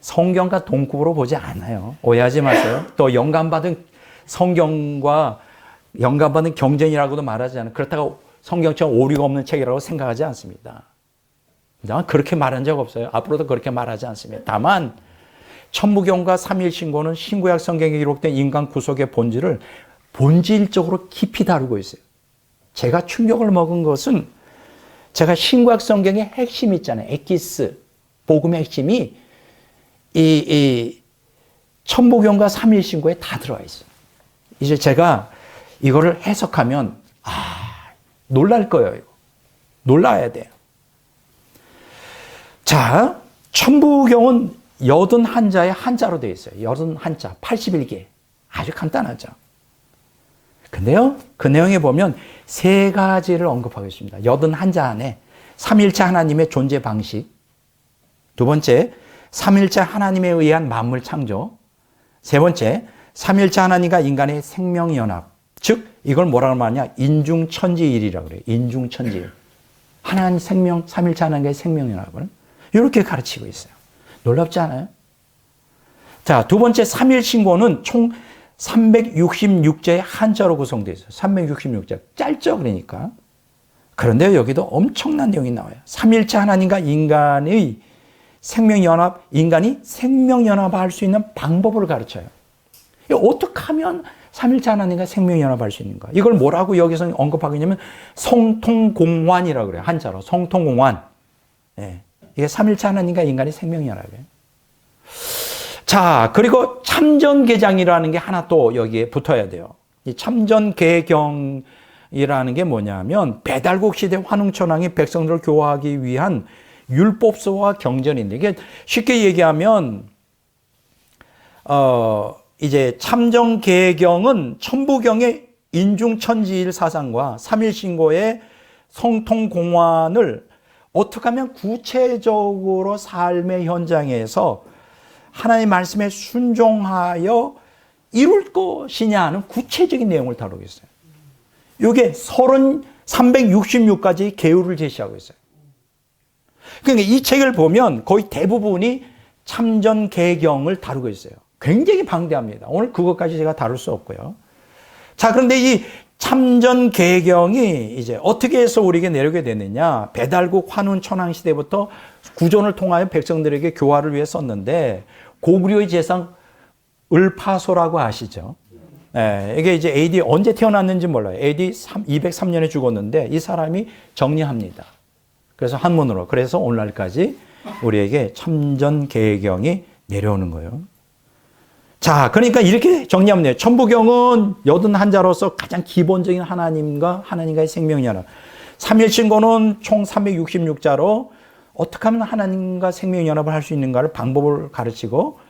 성경과 동급으로 보지 않아요. 오해하지 마세요. 또 영감받은 성경과 영감받은 경전이라고도 말하지 않아요. 그렇다고 성경처럼 오류가 없는 책이라고 생각하지 않습니다. 난 그렇게 말한 적 없어요. 앞으로도 그렇게 말하지 않습니다. 다만 천부경과 삼일신고는 신구약 성경에 기록된 인간 구속의 본질을 본질적으로 깊이 다루고 있어요. 제가 충격을 먹은 것은 제가 신구약 성경의 핵심이 있잖아요. 엑기스, 복음의 핵심이 이 천부경과 삼일신고에 다 들어와 있어요. 이제 제가 이거를 해석하면 놀랄 거예요. 이거. 놀라야 돼요. 자, 천부경은 81자의 한자로 되어 있어요. 81자, 81개. 아주 간단하죠. 근데요, 그 내용에 보면 세 가지를 언급하고 있습니다. 81자 안에 삼일체 하나님의 존재 방식, 두 번째, 삼일체 하나님에 의한 만물 창조, 세 번째, 삼일체 하나님과 인간의 생명연합, 즉 이걸 뭐라고 말하냐, 인중천지일이라고 그래요. 인중천지일. 하나님 생명, 삼일체 하나님과의 생명연합을 이렇게 가르치고 있어요. 놀랍지 않아요? 자, 두 번째 삼일신고는 총 366자의 한자로 구성되어 있어요. 366자. 짧죠, 그러니까. 그런데 여기도 엄청난 내용이 나와요. 삼일체 하나님과 인간의 생명연합, 인간이 생명연합할 수 있는 방법을 가르쳐요. 어떻게 하면 삼일체 하나님과 생명연합할 수 있는가? 이걸 뭐라고 여기서 언급하고 있냐면 성통공환이라고 그래요. 한자로. 성통공환. 예. 이게 삼일체 하나님과 인간의 생명연합이에요. 자, 그리고 참전계장이라는 게 하나 또 여기에 붙어야 돼요. 이 참전계경이라는 게 뭐냐면 배달국 시대 환웅천왕이 백성들을 교화하기 위한 율법서와 경전인데, 이게 쉽게 얘기하면 이제 참전계경은 천부경의 인중천지일 사상과 삼일신고의 성통공환을 어떻게 하면 구체적으로 삶의 현장에서 하나님의 말씀에 순종하여 이룰 것이냐 하는 구체적인 내용을 다루고 있어요. 이게 366가지의 계율을 제시하고 있어요. 그러니까 이 책을 보면 거의 대부분이 참전계경을 다루고 있어요. 굉장히 방대합니다. 오늘 그것까지 제가 다룰 수 없고요. 자, 그런데 이 참전계경이 이제 어떻게 해서 우리에게 내려오게 됐느냐. 배달국 환훈천왕 시대부터 구전을 통하여 백성들에게 교화를 위해 썼는데, 고구려의 재상 을파소라고 아시죠? 이게 이제 AD 언제 태어났는지 몰라요. AD 203년에 죽었는데 이 사람이 정리합니다. 그래서 한문으로. 그래서 오늘날까지 우리에게 참전계경이 내려오는 거예요. 자, 그러니까 이렇게 정리하면 돼요. 천부경은 81자로서 가장 기본적인 하나님과의 생명연합. 삼일신고는 총 366자로 어떻게 하면 하나님과 생명연합을 할 수 있는가를 방법을 가르치고,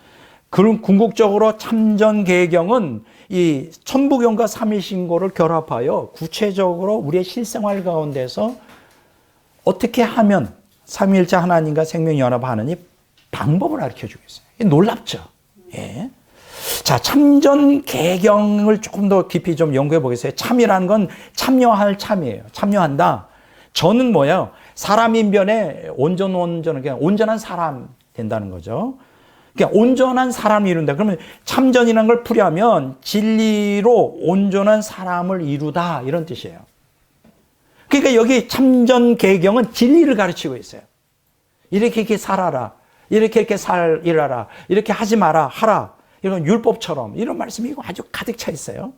그런 궁극적으로 참전계경은 이 천부경과 삼일신고를 결합하여 구체적으로 우리의 실생활 가운데서 어떻게 하면 삼위일체 하나님과 생명연합하느니 방법을 가르쳐주고 있어요. 놀랍죠? 예. 자, 참전계경을 조금 더 깊이 좀 연구해 보겠어요. 참이라는 건 참여할 참이에요. 참여한다. 저는 뭐예요? 사람 인변에 온전한 사람 된다는 거죠. 그러니까 온전한 사람을 이룬다. 그러면 참전이라는 걸 풀이하면 진리로 온전한 사람을 이루다, 이런 뜻이에요. 그러니까 여기 참전계경은 진리를 가르치고 있어요. 이렇게 살아라. 이렇게 일하라. 이렇게 하지 마라. 하라. 이런 율법처럼 이런 말씀이 아주 가득 차 있어요.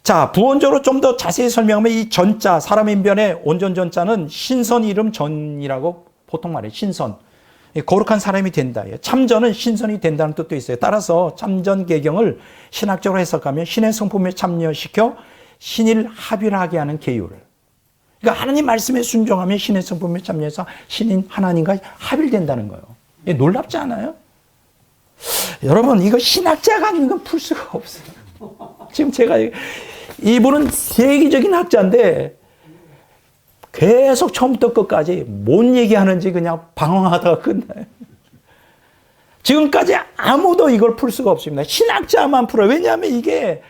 자, 부원적으로 좀 더 자세히 설명하면 이 전자, 사람 인변의 온전 전자는 신선 이름 전이라고 보통 말해요. 신선. 거룩한 사람이 된다. 참전은 신선이 된다는 뜻도 있어요. 따라서 참전계경을 신학적으로 해석하면 신의 성품에 참여시켜 신일 합일하게 하는 계율. 그러니까 하나님 말씀에 순종하면 신의 성품에 참여해서 신인 하나님과 합일된다는 거예요. 놀랍지 않아요? 여러분, 이거 신학자가 아닌 건 풀 수가 없어요. 지금 제가, 이분은 세계적인 학자인데 계속 처음부터 끝까지 뭔 얘기하는지 그냥 방황하다가 끝나요. 지금까지 아무도 이걸 풀 수가 없습니다. 신학자만 풀어요. 왜냐하면 이게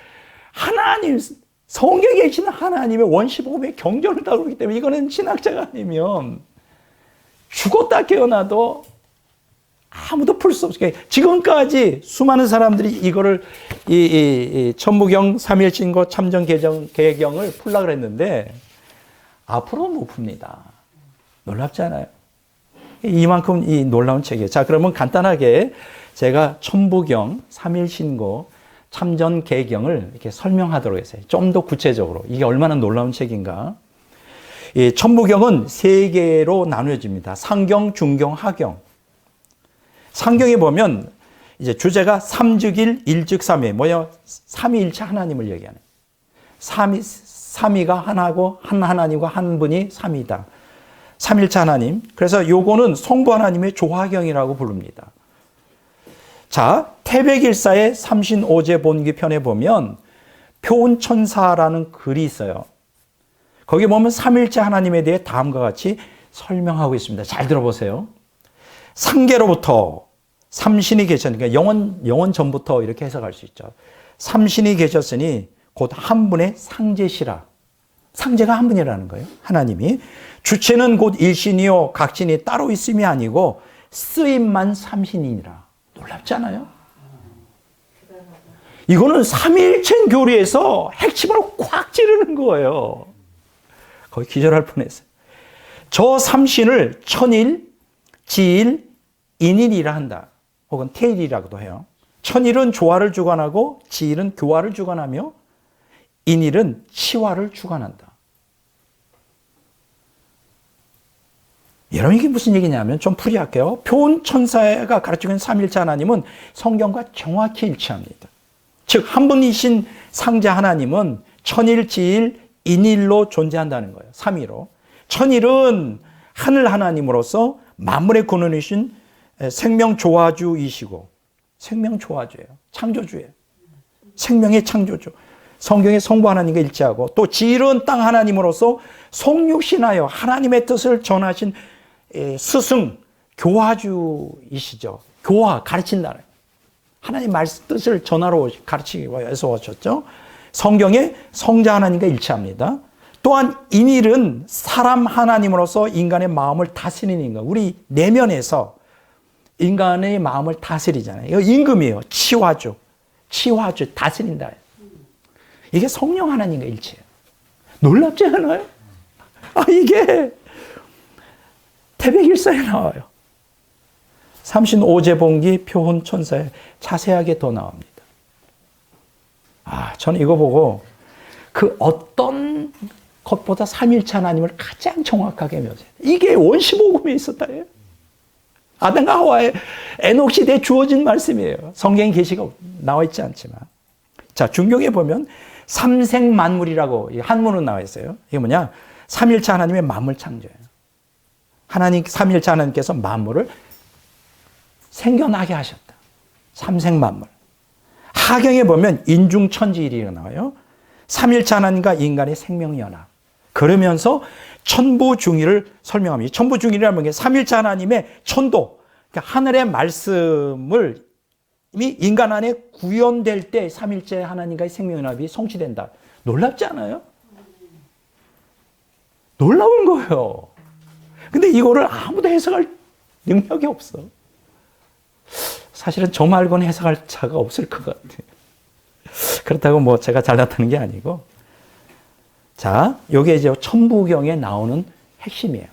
하나님, 성경에 계신 하나님의 원시복음의 경전을 다루기 때문에 이거는 신학자가 아니면 죽었다 깨어나도 아무도 풀 수 없어요. 지금까지 수많은 사람들이 이거를 이 천부경, 삼일신고, 참전계경을 풀려고 했는데 앞으로는 못 풉니다. 놀랍지 않아요? 이만큼 이 놀라운 책이에요. 자, 그러면 간단하게 제가 천부경, 삼일신고, 참전계경을 이렇게 설명하도록 했어요. 좀 더 구체적으로 이게 얼마나 놀라운 책인가. 이 천부경은 세 개로 나누어집니다. 상경, 중경, 하경. 상경에 보면 이제 주제가 삼즉일, 일즉삼위, 뭐야? 삼위일체 하나님을 얘기하는. 삼위가 하나고 한 하나님과 한 분이 삼위다. 삼일체 하나님. 그래서 요거는 성부 하나님의 조화경이라고 부릅니다. 자, 태백일사의 삼신오제 본기 편에 보면 표운천사라는 글이 있어요. 거기 보면 삼일체 하나님에 대해 다음과 같이 설명하고 있습니다. 잘 들어보세요. 상계로부터 삼신이 계셨으니까 영원 전부터 이렇게 해석할 수 있죠. 삼신이 계셨으니 곧 한 분의 상제시라. 상제가 한 분이라는 거예요. 하나님이. 주체는 곧 일신이요 각신이 따로 있음이 아니고 쓰임만 삼신이니라. 놀랍지 않아요? 이거는 삼위일체 교리에서 핵심으로 꽉 찌르는 거예요. 거의 기절할 뻔했어요. 저 삼신을 천일, 지일, 인일이라 한다. 혹은 태일이라고도 해요. 천일은 조화를 주관하고 지일은 교화를 주관하며 인일은 치화를 주관한다. 여러분, 이게 무슨 얘기냐면 좀 풀이할게요. 표운천사가 가르치는 삼일체 하나님은 성경과 정확히 일치합니다. 즉, 한 분이신 상자 하나님은 천일, 지일, 인일로 존재한다는 거예요. 삼위로. 천일은 하늘 하나님으로서 만물의 근원이신 생명조화주이시고, 생명조화주예요. 창조주예요. 생명의 창조주. 성경의 성부 하나님과 일치하고, 또 지일은 땅 하나님으로서 성육신하여 하나님의 뜻을 전하신 스승, 교화주이시죠. 교화, 가르친다는. 하나님 말씀 뜻을 전하러 가르치기 위해서 오셨죠. 성경의 성자 하나님과 일치합니다. 또한 인일은 사람 하나님으로서 인간의 마음을 다스리는 인간. 우리 내면에서 인간의 마음을 다스리잖아요. 이거 임금이에요. 치화주. 치화주, 다스린다. 이게 성령 하나님과 일치해요. 놀랍지 않아요? 이게 태백일사에 나와요. 삼신오제본기 표혼천사에 자세하게 더 나옵니다. 저는 이거 보고 그 어떤 것보다 삼일체 하나님을 가장 정확하게 묘사해요. 이게 원시복음에 있었다예요. 아담과 하와의 에녹 시대에 주어진 말씀이에요. 성경에 계시가 나와 있지 않지만. 자, 중경에 보면 삼생만물이라고 한문으로 나와 있어요. 이게 뭐냐? 삼일체 하나님의 만물 창조예요. 하나님, 삼일체 하나님께서 만물을 생겨나게 하셨다. 삼생만물. 하경에 보면 인중천지일이라고 나와요. 삼일체 하나님과 인간의 생명연합. 그러면서 천부중의를 설명합니다. 천부중의라는 게 삼일체 하나님의 천도, 그러니까 하늘의 말씀을 이미 인간 안에 구현될 때 삼일체 하나님과의 생명연합이 성취된다. 놀랍지 않아요? 놀라운 거예요. 근데 이거를 아무도 해석할 능력이 없어. 사실은 저 말고는 해석할 자가 없을 것 같아요. 그렇다고 뭐 제가 잘났다는 게 아니고. 자, 요게 이제 천부경에 나오는 핵심이에요.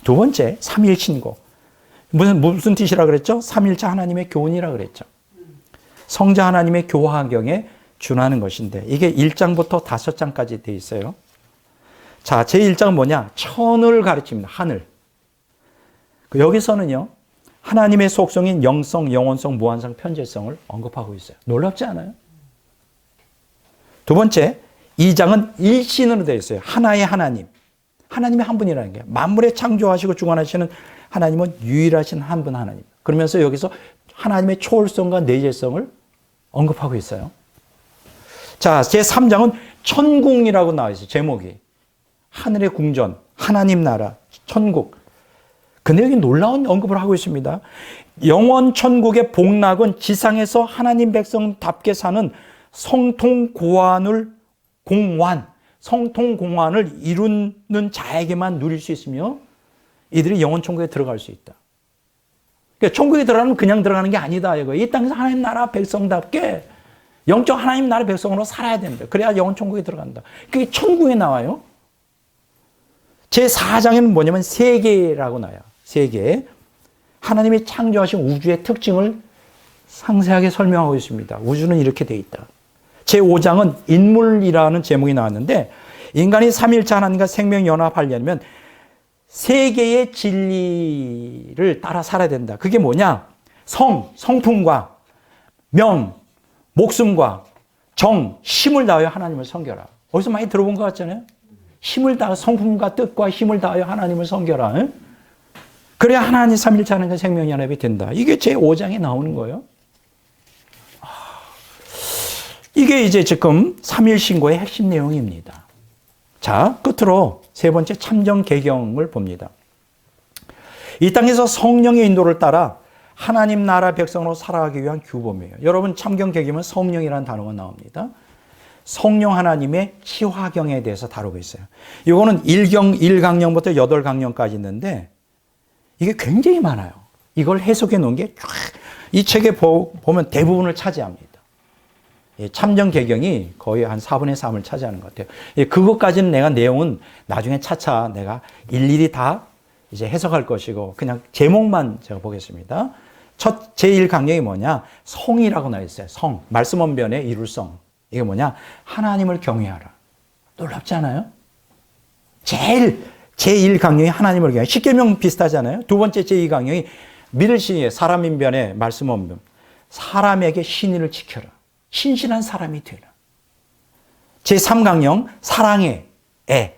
두 번째, 삼일신고. 무슨 뜻이라 그랬죠? 삼일체 하나님의 교훈이라 그랬죠. 성자 하나님의 교화경에 준하는 것인데, 이게 1장부터 5장까지 돼 있어요. 자, 제1장은 뭐냐? 천을 가르칩니다. 하늘. 여기서는요, 하나님의 속성인 영성, 영원성, 무한성, 편재성을 언급하고 있어요. 놀랍지 않아요? 두 번째, 2장은 일신으로 되어 있어요. 하나의 하나님. 하나님의 한 분이라는 게. 만물에 창조하시고 주관하시는 하나님은 유일하신 한 분 하나님. 그러면서 여기서 하나님의 초월성과 내재성을 언급하고 있어요. 자, 제3장은 천궁이라고 나와 있어요. 제목이. 하늘의 궁전, 하나님 나라, 천국. 근데 여기 놀라운 언급을 하고 있습니다. 영원 천국의 복락은 지상에서 하나님 백성답게 사는 성통공환을 이루는 자에게만 누릴 수 있으며 이들이 영원 천국에 들어갈 수 있다. 그러니까 천국에 들어가면 그냥 들어가는 게 아니다. 이거. 이 땅에서 하나님 나라 백성답게 영적 하나님 나라 백성으로 살아야 된다. 그래야 영원 천국에 들어간다. 그게 천국에 나와요. 제4장에는 뭐냐면 세계라고 나와요. 세계. 하나님이 창조하신 우주의 특징을 상세하게 설명하고 있습니다. 우주는 이렇게 되어 있다. 제5장은 인물이라는 제목이 나왔는데, 인간이 삼일체 하나님과 생명연합하려면 세계의 진리를 따라 살아야 된다. 그게 뭐냐? 성품과 명, 목숨과 정, 힘을 다하여 하나님을 섬겨라. 어디서 많이 들어본 것 같잖아요? 힘을 다하여, 성품과 뜻과 힘을 다하여 하나님을 섬겨라. 응? 그래야 하나님 삼일체 하나님과 생명연합이 된다. 이게 제5장에 나오는 거예요. 이게 이제 지금 삼일신고의 핵심 내용입니다. 자, 끝으로 세 번째 참정개경을 봅니다. 이 땅에서 성령의 인도를 따라 하나님 나라 백성으로 살아가기 위한 규범이에요. 여러분 참경개경은 성령이라는 단어가 나옵니다. 성령 하나님의 치화경에 대해서 다루고 있어요. 이거는 1강령부터 8강령까지 있는데 이게 굉장히 많아요. 이걸 해석해 놓은 게 이 책에 보면 대부분을 차지합니다. 참정개경이 거의 한 4분의 3을 차지하는 것 같아요. 그것까지는 내가 내용은 나중에 차차 내가 일일이 다 이제 해석할 것이고 그냥 제목만 제가 보겠습니다. 첫 제1강령이 뭐냐? 성이라고 나와 있어요. 성. 말씀 언변의 이룰성. 이게 뭐냐? 하나님을 경외하라. 놀랍지 않아요? 제1강령이 하나님을 경외. 십계명 비슷하잖아요. 두 번째 제2강령이 믿을 신의 사람인변의 말씀 언변. 사람에게 신의를 지켜라. 신실한 사람이 되라. 제3강령 사랑의 애.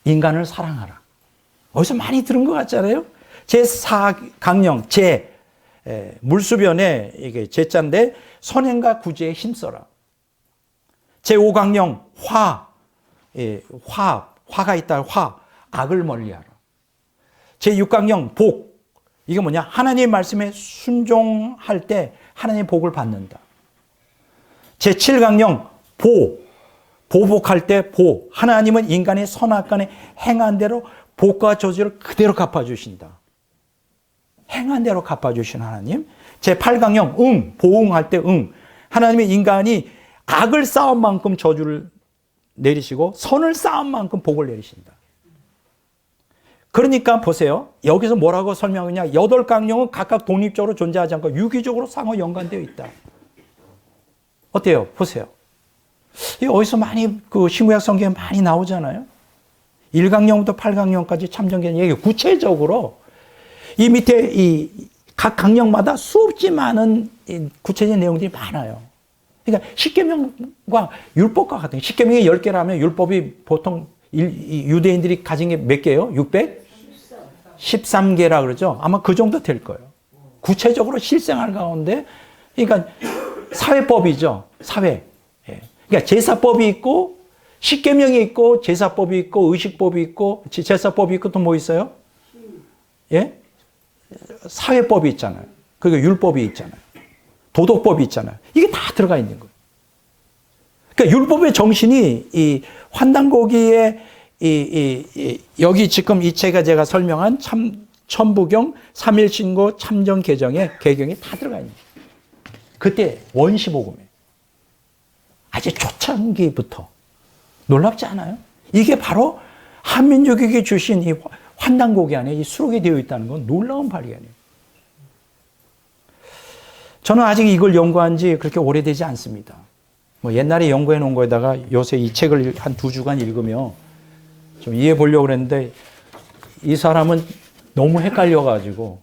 인간을 사랑하라. 어디서 많이 들은 것 같잖아요. 제4강령 물수변에 이게 제자인데 선행과 구제에 힘써라. 제5강령 화가 있다. 악을 멀리하라. 제6강령 복. 이게 뭐냐? 하나님의 말씀에 순종할 때 하나님의 복을 받는다. 제7강령 보복할 때 보. 하나님은 인간의 선악간에 행한 대로 복과 저주를 그대로 갚아주신다. 행한 대로 갚아주신 하나님. 제8강령 보응할 때 하나님의 인간이 악을 쌓은 만큼 저주를 내리시고 선을 쌓은 만큼 복을 내리신다. 그러니까 보세요. 여기서 뭐라고 설명하느냐. 8강령은 각각 독립적으로 존재하지 않고 유기적으로 상호 연관되어 있다. 어때요? 보세요. 어디서 많이 그 신구약 성경에 많이 나오잖아요. 1강령부터 8강령까지 참전개정 얘기 구체적으로 이 밑에 이 각 강령마다 수없지 많은 구체적인 내용들이 많아요. 그러니까 십계명과 율법과 같은 십계명이 10개라면 율법이 보통 유대인들이 가진 게 몇 개예요? 613개라 그러죠. 아마 그 정도 될 거예요. 구체적으로 실생활 가운데 그러니까 사회법이죠. 사회. 그러니까 제사법이 있고 십계명이 있고 제사법이 있고 의식법이 있고 제사법이 있고 또 뭐 있어요? 예? 사회법이 있잖아요. 그리고 율법이 있잖아요. 도덕법이 있잖아요. 이게 다 들어가 있는 거예요. 그러니까 율법의 정신이 이 환단고기에 여기 지금 이 책에 제가 설명한 천부경, 삼일신고, 참전개정의 개경이 다 들어가 있는 거예요. 그때 원시복음에 아주 초창기부터 놀랍지 않아요? 이게 바로 한민족에게 주신 이 환단고기 안에 이 수록이 되어 있다는 건 놀라운 발견이에요. 저는 아직 이걸 연구한 지 그렇게 오래되지 않습니다. 뭐 옛날에 연구해 놓은 거에다가 요새 이 책을 한 2주간 읽으며 좀 이해해 보려고 그랬는데 이 사람은 너무 헷갈려가지고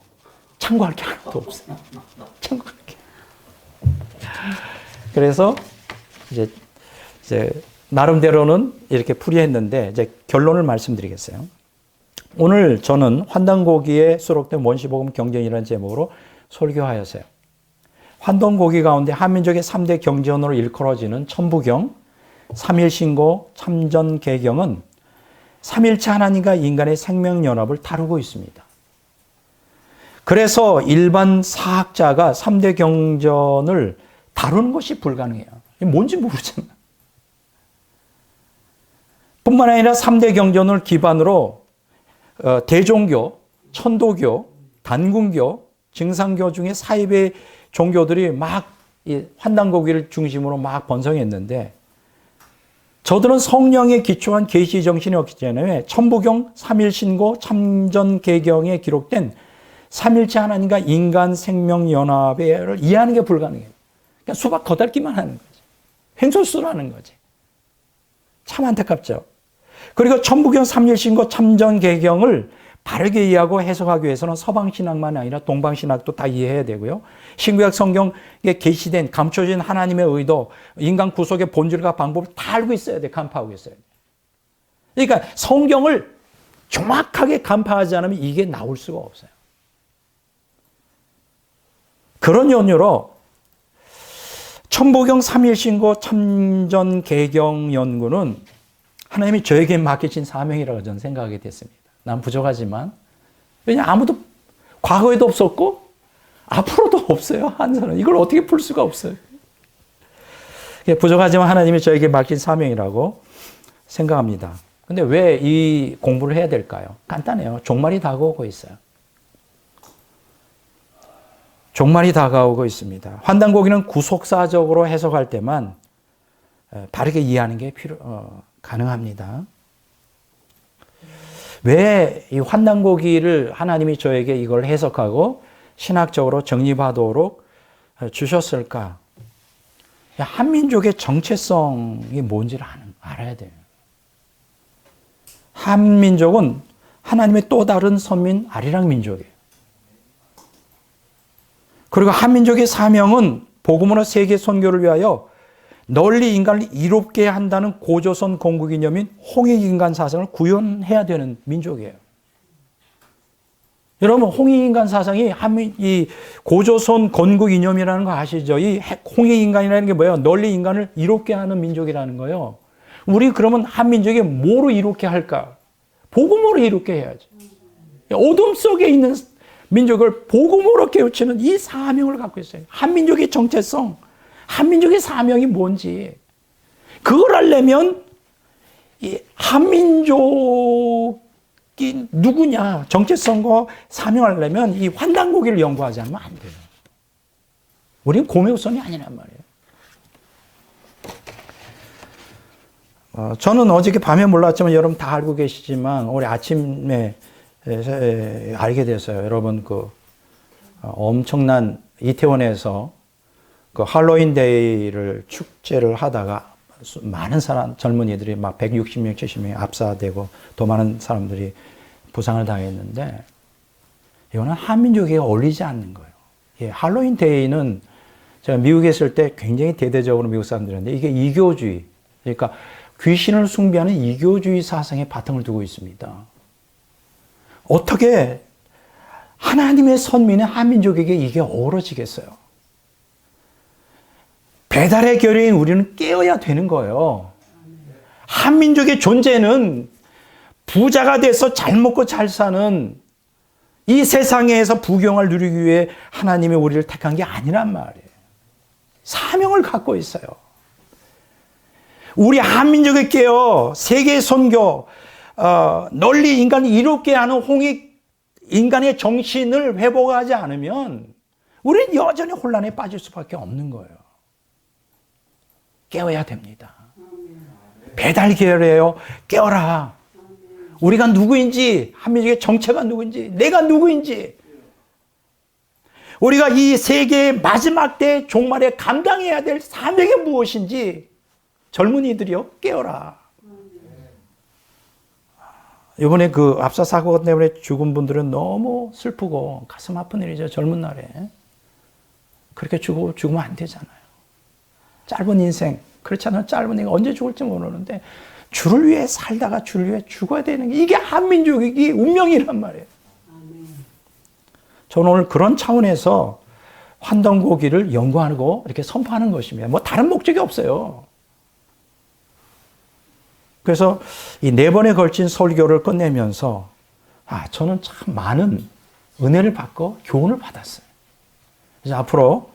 참고할 게 하나도 없어요. 참고할 게. 그래서 이제 나름대로는 이렇게 풀이했는데 이제 결론을 말씀드리겠어요. 오늘 저는 환단고기에 수록된 원시복음 경전이라는 제목으로 설교하였어요. 환단고기 가운데 한민족의 3대 경전으로 일컬어지는 천부경, 삼일신고, 참전개경은 삼일체 하나님과 인간의 생명연합을 다루고 있습니다. 그래서 일반 사학자가 3대 경전을 다루는 것이 불가능해요. 뭔지 모르잖아요. 뿐만 아니라 3대 경전을 기반으로 대종교, 천도교, 단군교, 증상교 중에 사입의 종교들이 막 환단고기를 중심으로 막 번성했는데 저들은 성령에 기초한 계시 정신이 없기 때문에 천부경, 삼일신고, 참전개경에 기록된 삼일체 하나님과 인간 생명연합을 이해하는 게 불가능해요. 그러니까 수박 거달기만 하는 거지. 횡설수설하는 거지. 참 안타깝죠. 그리고 천부경, 삼일신고, 참전개경을 바르게 이해하고 해석하기 위해서는 서방신학만 아니라 동방신학도 다 이해해야 되고요. 신구약 성경에 계시된 감춰진 하나님의 의도, 인간 구속의 본질과 방법을 다 알고 있어야 돼. 간파하고 있어야 돼. 그러니까 성경을 정확하게 간파하지 않으면 이게 나올 수가 없어요. 그런 연유로 천부경, 삼일신고, 참전개경 연구는 하나님이 저에게 맡기신 사명이라고 저는 생각하게 됐습니다. 난 부족하지만 왜냐 아무도 과거에도 없었고 앞으로도 없어요. 한 사람 이걸 어떻게 풀 수가 없어요. 부족하지만 하나님이 저에게 맡긴 사명이라고 생각합니다. 근데 왜 이 공부를 해야 될까요? 간단해요. 종말이 다가오고 있어요. 종말이 다가오고 있습니다. 환단고기는 구속사적으로 해석할 때만 바르게 이해하는 게 가능합니다. 왜 이 환단고기를 하나님이 저에게 이걸 해석하고 신학적으로 정립하도록 주셨을까? 한민족의 정체성이 뭔지를 알아야 돼요. 한민족은 하나님의 또 다른 선민 아리랑 민족이에요. 그리고 한민족의 사명은 복음으로 세계 선교를 위하여 널리 인간을 이롭게 한다는 고조선 건국이념인 홍익인간 사상을 구현해야 되는 민족이에요. 여러분 홍익인간 사상이 이 고조선 건국이념이라는 거 아시죠? 이 홍익인간이라는 게 뭐예요? 널리 인간을 이롭게 하는 민족이라는 거예요. 우리 그러면 한민족이 뭐로 이롭게 할까? 복음으로 이롭게 해야지. 어둠 속에 있는 민족을 복음으로 깨우치는 이 사명을 갖고 있어요. 한민족의 정체성, 한민족의 사명이 뭔지 그걸 알려면 이 한민족이 누구냐 정체성과 사명을 알려면 이 환단고기를 연구하지 않으면 안 돼요. 우리는 고매우선이 아니란 말이에요. 저는 어저께 밤에 몰랐지만 여러분 다 알고 계시지만 오늘 아침에 알게 됐어요. 여러분 그 엄청난 이태원에서 그 할로윈 데이를 축제를 하다가 많은 사람, 젊은이들이 막 160명, 70명이 압사되고 더 많은 사람들이 부상을 당했는데 이거는 한민족에게 어울리지 않는 거예요. 예, 할로윈 데이는 제가 미국에 있을 때 굉장히 대대적으로 미국 사람들인데 이게 이교주의, 그러니까 귀신을 숭배하는 이교주의 사상에 바탕을 두고 있습니다. 어떻게 하나님의 선민의 한민족에게 이게 어우러지겠어요? 배달의 결의인 우리는 깨어야 되는 거예요. 한민족의 존재는 부자가 돼서 잘 먹고 잘 사는 이 세상에서 부경을 누리기 위해 하나님이 우리를 택한 게 아니란 말이에요. 사명을 갖고 있어요. 우리 한민족에 깨어 세계 선교, 널리 인간을 이롭게 하는 홍익 인간의 정신을 회복하지 않으면 우리는 여전히 혼란에 빠질 수밖에 없는 거예요. 깨어야 됩니다. 배달 계열이에요. 깨어라. 우리가 누구인지, 한민족의 정체가 누구인지, 내가 누구인지, 우리가 이 세계의 마지막 때 종말에 감당해야 될 사명이 무엇인지 젊은이들이요, 깨어라. 이번에 그 압사 사고 때문에 죽은 분들은 너무 슬프고 가슴 아픈 일이죠. 젊은 날에. 그렇게 죽으면 안 되잖아요. 짧은 인생, 그렇지 않으면 짧은 인생 언제 죽을지 모르는데 주를 위해 살다가 주를 위해 죽어야 되는 게 이게 한민족의 운명이란 말이에요. 저는 오늘 그런 차원에서 환단고기를 연구하고 이렇게 선포하는 것입니다. 뭐 다른 목적이 없어요. 그래서 이 4번에 걸친 설교를 끝내면서 저는 참 많은 은혜를 받고 교훈을 받았어요. 그래서 앞으로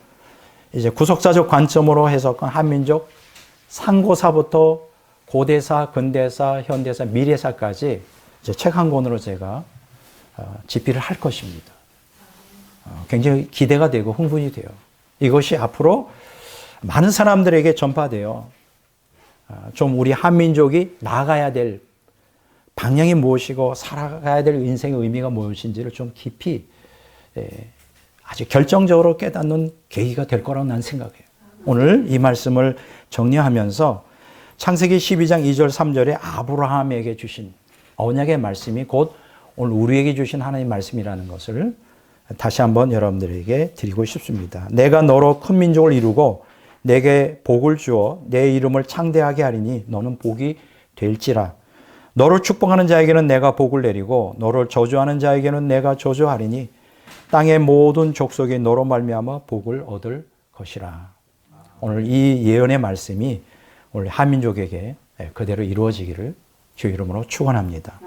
이제 구속사적 관점으로 해석한 한민족 상고사부터 고대사, 근대사, 현대사, 미래사까지 이제 책 한 권으로 제가 집필을 할 것입니다. 굉장히 기대가 되고 흥분이 돼요. 이것이 앞으로 많은 사람들에게 전파되어 좀 우리 한민족이 나아가야 될 방향이 무엇이고 살아가야 될 인생의 의미가 무엇인지를 좀 깊이 아주 결정적으로 깨닫는 계기가 될 거라고 난 생각해요. 오늘 이 말씀을 정리하면서 창세기 12장 2절 3절에 아브라함에게 주신 언약의 말씀이 곧 오늘 우리에게 주신 하나님의 말씀이라는 것을 다시 한번 여러분들에게 드리고 싶습니다. 내가 너로 큰 민족을 이루고 내게 복을 주어 내 이름을 창대하게 하리니 너는 복이 될지라. 너를 축복하는 자에게는 내가 복을 내리고 너를 저주하는 자에게는 내가 저주하리니 땅의 모든 족속이 너로 말미암아 복을 얻을 것이라. 오늘 이 예언의 말씀이 오늘 한민족에게 그대로 이루어지기를 주 이름으로 축원합니다.